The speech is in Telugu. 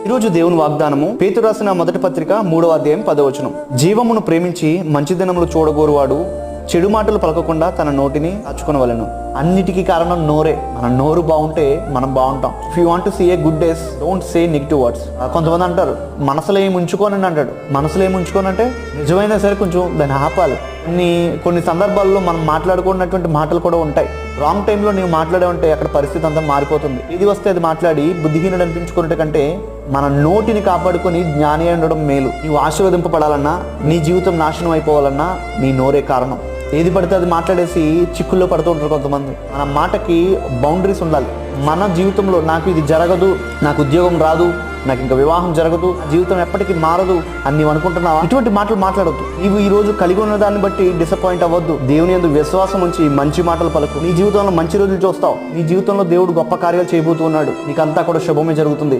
ఈరోజు దేవుని వాగ్దానము పేతురు రాసిన మొదటి పత్రిక 3వ అధ్యాయం 10వ వచనం. జీవమును ప్రేమించి మంచి దినములు చూడగోరువాడు చెడు మాటలు పలకకుండా తన నోటిని దాచుకొనవలెను. అన్నిటికీ కారణం నోరే. మన నోరు బాగుంటే మనం బాగుంటాం. If you want to see a good days, don't say negative words. కొంతమంది అంటారు మనసులో ఏమి ఉంచుకోనని అంటాడు. మనసులో ఏమి ఉంచుకోనంటే నిజమైనా సరే కొంచెం దాన్ని ఆపాలి. కొన్ని సందర్భాల్లో మనం మాట్లాడుకున్నటువంటి మాటలు కూడా ఉంటాయి. రాంగ్ టైంలో నీవు మాట్లాడే ఉంటే అక్కడ పరిస్థితి అంతా మారిపోతుంది. ఇది వస్తే అది మాట్లాడి బుద్ధిహీనుడు అనిపించుకున్నట్టు కంటే మన నోటిని కాపాడుకొని జ్ఞాని ఉండడం మేలు. నీవు ఆశీర్వదింపబడాలన్నా, నీ జీవితం నాశనం అయిపోవాలన్నా నీ నోరే కారణం. ఏది పడితే అది మాట్లాడేసి చిక్కుల్లో పడుతూ ఉంటారు కొంతమంది. మన మాటకి బౌండరీస్ ఉండాలి. మన జీవితంలో నాకు ఇది జరగదు, నాకు ఉద్యోగం రాదు, నాకు ఇంకా వివాహం జరగదు, జీవితం ఎప్పటికీ మారదు అని నీవు అనుకుంటున్నావా? ఇటువంటి మాటలు మాట్లాడొద్దు. నీవు ఈ రోజు కలిగి ఉన్న దాన్ని బట్టి డిసప్పాయింట్ అవ్వద్దు. దేవుని యందు విశ్వాసం ఉంచి మంచి మాటలు పలుకు. నీ జీవితంలో మంచి రోజులు చూస్తావు. నీ జీవితంలో దేవుడు గొప్ప కార్యాలు చేయబోతున్నాడు. నీకంతా కూడా శుభమే జరుగుతుంది.